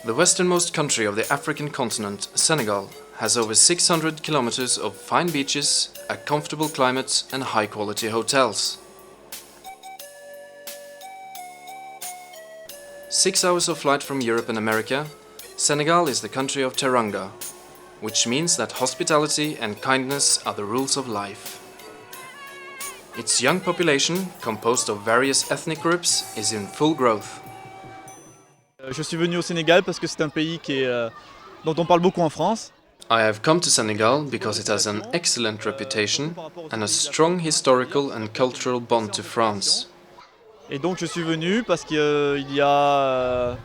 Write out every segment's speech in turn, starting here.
The westernmost country of the African continent, Senegal, has over 600 kilometers of fine beaches, a comfortable climate and high-quality hotels. 6 hours of flight from Europe and America, Senegal is the country of Teranga, which means that hospitality and kindness are the rules of life. Its young population, composed of various ethnic groups, is in full growth. Je suis venu au Sénégal parce que c'est un pays dont on parle beaucoup en France. I have come to Senegal because it has an excellent reputation and a strong historical and cultural bond to France. Et donc je suis venu parce qu'il y a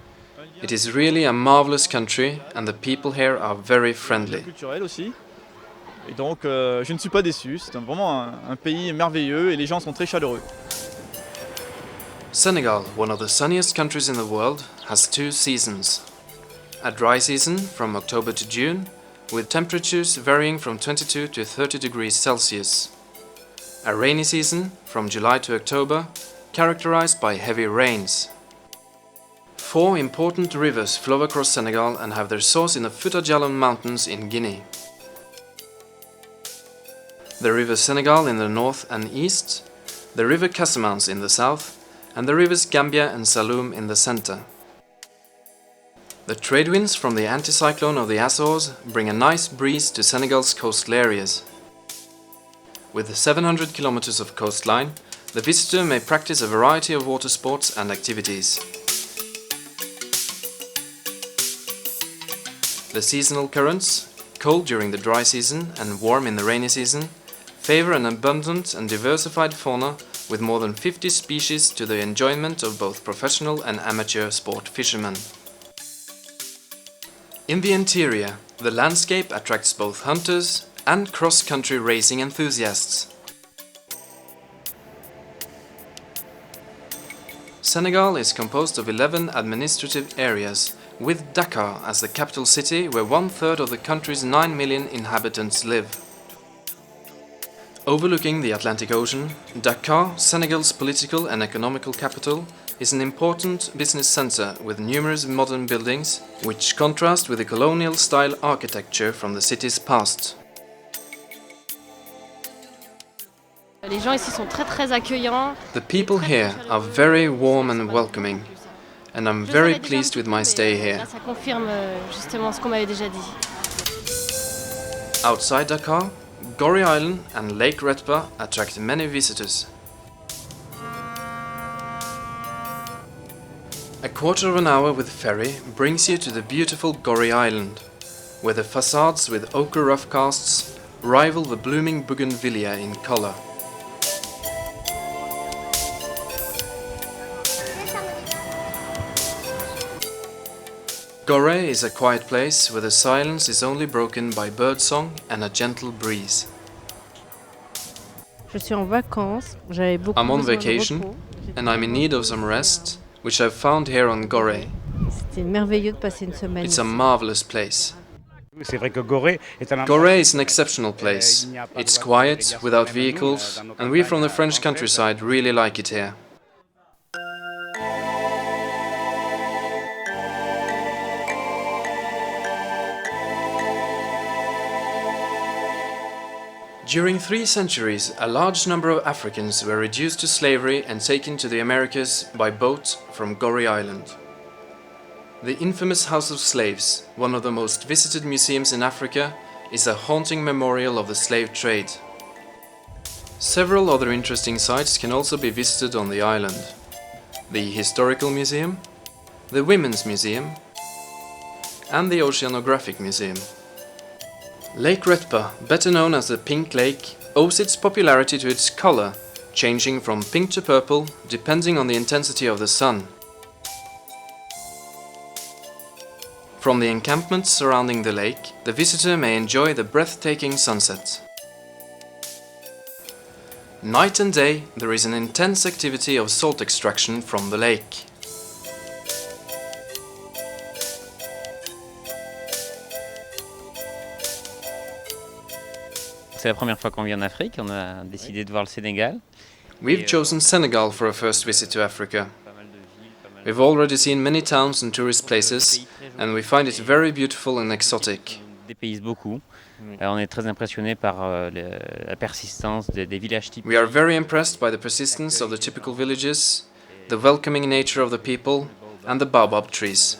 It is really a marvelous country and the people here are very friendly. culturel aussi. Et donc je ne suis pas déçu, c'est vraiment un pays merveilleux et les gens sont très chaleureux. Senegal, one of the sunniest countries in the world, has 2 seasons. A dry season from October to June, with temperatures varying from 22 to 30 degrees Celsius. A rainy season from July to October, characterized by heavy rains. 4 important rivers flow across Senegal and have their source in the Fouta Djallon Mountains in Guinea. The river Senegal in the north and east, the river Casamance in the south, and the rivers Gambia and Saloum in the center. The trade winds from the anticyclone of the Azores bring a nice breeze to Senegal's coastal areas. With 700 kilometers of coastline, the visitor may practice a variety of water sports and activities. The seasonal currents, cold during the dry season and warm in the rainy season, favor an abundant and diversified fauna with more than 50 species to the enjoyment of both professional and amateur sport fishermen. In the interior, the landscape attracts both hunters and cross-country racing enthusiasts. Senegal is composed of 11 administrative areas, with Dakar as the capital city where 1/3 of the country's 9 million inhabitants live. Overlooking the Atlantic Ocean, Dakar, Senegal's political and economical capital, is an important business center with numerous modern buildings, which contrast with the colonial-style architecture from the city's past. Les gens ici sont très accueillants. The people here are very warm and welcoming, and I'm very pleased with my stay here. Là, ça confirme justement ce qu'on m'avait déjà dit. Outside Dakar, Gory Island and Lake Retba attract many visitors. A quarter of an hour with ferry brings you to the beautiful Gory Island, where the facades with ochre rough casts rival the blooming bougainvillea in color. Gory is a quiet place where the silence is only broken by birdsong and a gentle breeze. Je suis en vacances, j'avais beaucoup I'm on besoin de vacation repos. and I'm in need of some rest, which I've found here on Gory. C'était merveilleux de passer une semaine It's ici. a marvelous place. C'est vrai que Gorée est un endroit Gory is an exceptional place. It's quiet, without vehicles, and we from the French countryside really like it here. During 3 centuries, a large number of Africans were reduced to slavery and taken to the Americas by boat from Gory Island. The infamous House of Slaves, one of the most visited museums in Africa, is a haunting memorial of the slave trade. Several other interesting sites can also be visited on the island. The Historical Museum, the Women's Museum, and the Oceanographic Museum. Lake Retba, better known as the Pink Lake, owes its popularity to its color, changing from pink to purple depending on the intensity of the sun. From the encampments surrounding the lake, the visitor may enjoy the breathtaking sunset. Night and day, there is an intense activity of salt extraction from the lake. C'est la première fois qu'on vient en Afrique, on a décidé de voir le Sénégal. We've chosen Senegal for a first visit to Africa. We've already seen many towns and tourist places, and we find it very beautiful and exotic. Dépayse beaucoup. On est très impressionné par la persistance des villages typiques. We are very impressed by the persistence of the typical villages, the welcoming nature of the people, and the baobab trees.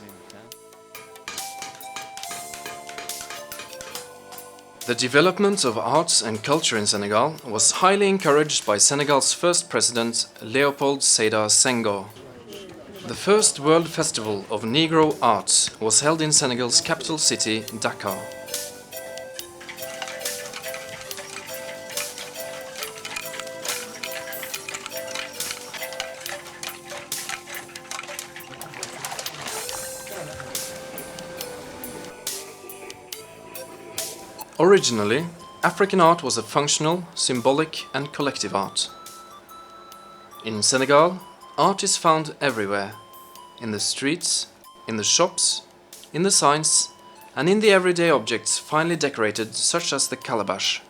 The development of arts and culture in Senegal was highly encouraged by Senegal's first president, Léopold Sédar Senghor. The first World Festival of Negro Arts was held in Senegal's capital city, Dakar. Originally, African art was a functional, symbolic and collective art. In Senegal, art is found everywhere, in the streets, in the shops, in the signs, and in the everyday objects finely decorated such as the calabash.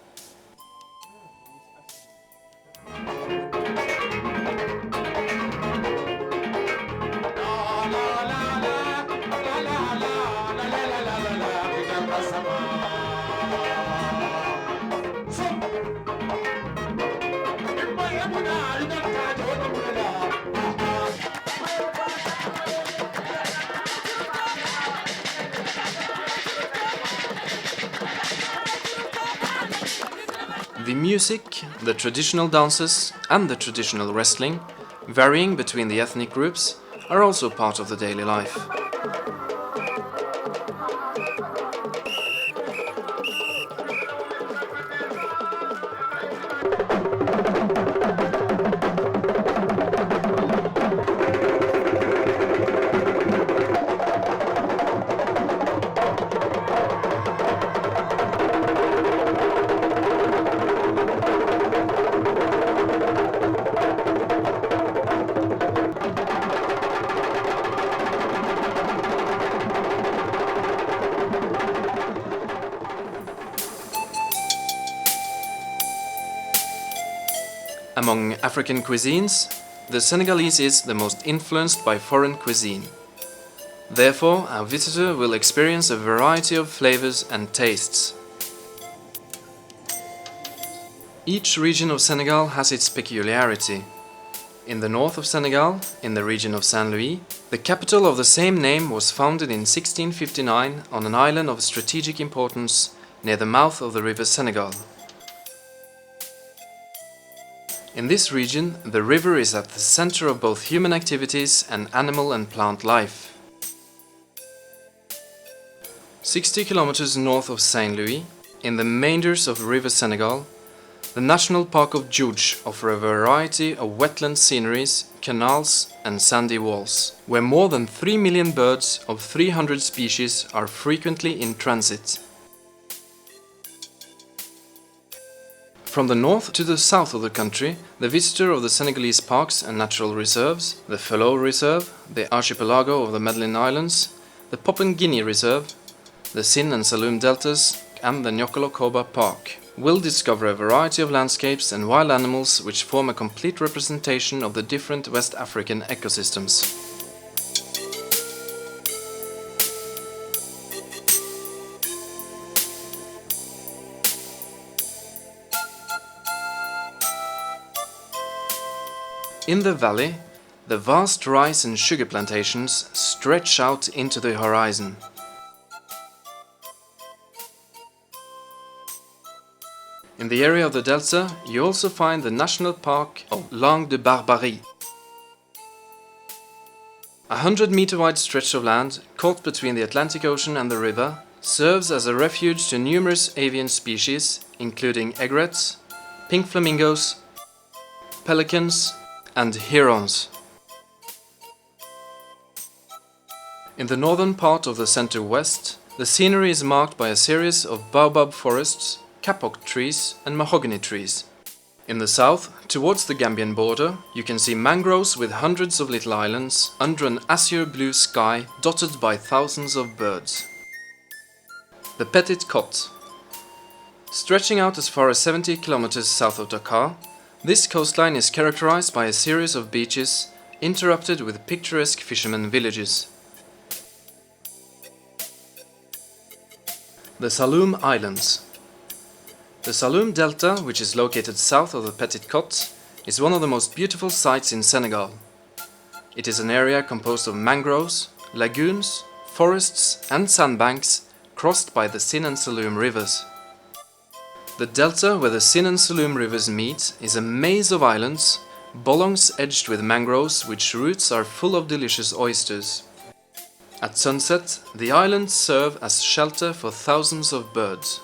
The music, the traditional dances and the traditional wrestling, varying between the ethnic groups, are also part of the daily life. Among African cuisines, the Senegalese is the most influenced by foreign cuisine. Therefore, our visitor will experience a variety of flavors and tastes. Each region of Senegal has its peculiarity. In the north of Senegal, in the region of Saint-Louis, the capital of the same name was founded in 1659 on an island of strategic importance near the mouth of the river Senegal. In this region, the river is at the center of both human activities and animal and plant life. 60 kilometers north of Saint-Louis, in the meanders of River Senegal, the National Park of Djoudj offers a variety of wetland sceneries, canals and sandy walls, where more than 3 million birds of 300 species are frequently in transit. From the north to the south of the country, the visitor of the Senegalese parks and natural reserves, the Felo Reserve, the archipelago of the Madeleine Islands, the Popengini Reserve, the Sin and Saloum Deltas, and the Nyokolo-Koba Park, will discover a variety of landscapes and wild animals which form a complete representation of the different West African ecosystems. In the valley, the vast rice and sugar plantations stretch out into the horizon. In the area of the delta, you also find the National Park of Langue de Barbarie. A 100-meter wide stretch of land, caught between the Atlantic Ocean and the river, serves as a refuge to numerous avian species, including egrets, pink flamingos, pelicans, and herons. In the northern part of the center-west, the scenery is marked by a series of baobab forests, kapok trees and mahogany trees. In the south, towards the Gambian border, you can see mangroves with hundreds of little islands under an azure blue sky dotted by thousands of birds. The Petit Côte. Stretching out as far as 70 kilometers south of Dakar, this coastline is characterized by a series of beaches interrupted with picturesque fishermen villages. The Saloum Islands. The Saloum Delta, which is located south of the Petite Côte, is one of the most beautiful sites in Senegal. It is an area composed of mangroves, lagoons, forests and sandbanks crossed by the Sine and Saloum rivers. The delta where the Sine and Saloum rivers meet is a maze of islands, bolongs edged with mangroves which roots are full of delicious oysters. At sunset, the islands serve as shelter for thousands of birds.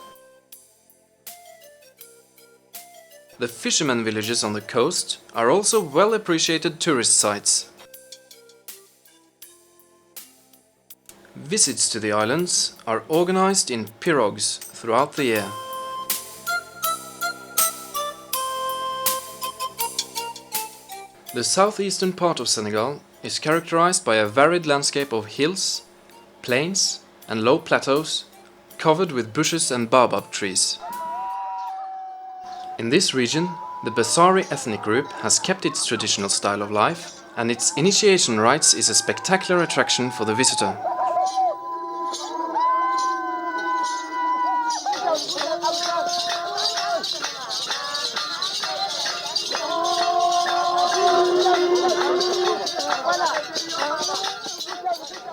The fishermen villages on the coast are also well appreciated tourist sites. Visits to the islands are organized in pirogues throughout the year. The southeastern part of Senegal is characterized by a varied landscape of hills, plains and low plateaus covered with bushes and baobab trees. In this region, the Bassari ethnic group has kept its traditional style of life, and its initiation rites is a spectacular attraction for the visitor.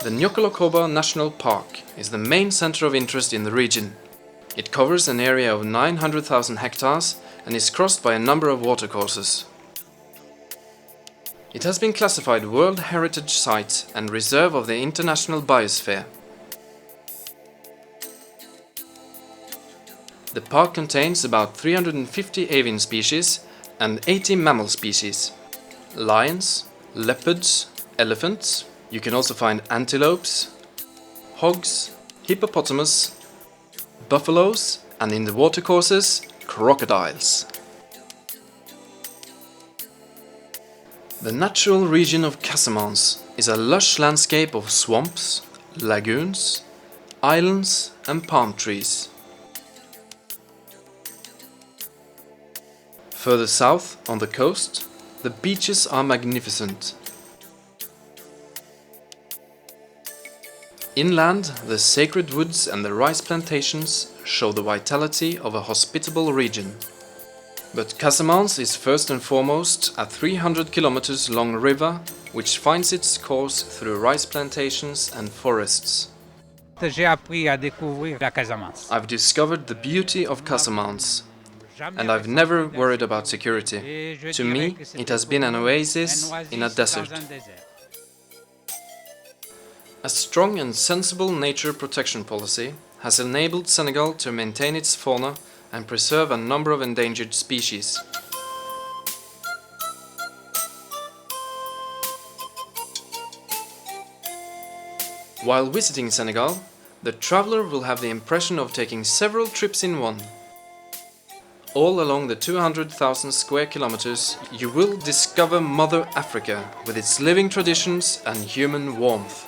The Nyokolokoba National Park is the main center of interest in the region. It covers an area of 900,000 hectares and is crossed by a number of watercourses. It has been classified World Heritage Site and Reserve of the International Biosphere. The park contains about 350 avian species and 80 mammal species. Lions, leopards, elephants. You can also find antelopes, hogs, hippopotamus, buffaloes, and in the watercourses, crocodiles. The natural region of Casamance is a lush landscape of swamps, lagoons, islands, and palm trees. Further south, on the coast, the beaches are magnificent. Inland, the sacred woods and the rice plantations show the vitality of a hospitable region. But Casamance is first and foremost a 300 kilometers long river which finds its course through rice plantations and forests. J'ai appris à découvrir la Casamance. I've discovered the beauty of Casamance, and I've never worried about security. To me, it has been an oasis in a desert. A strong and sensible nature protection policy has enabled Senegal to maintain its fauna and preserve a number of endangered species. While visiting Senegal, the traveler will have the impression of taking several trips in one. All along the 200,000 square kilometers, you will discover Mother Africa with its living traditions and human warmth.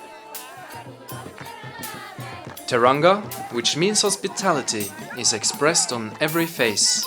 Teranga, which means hospitality, is expressed on every face.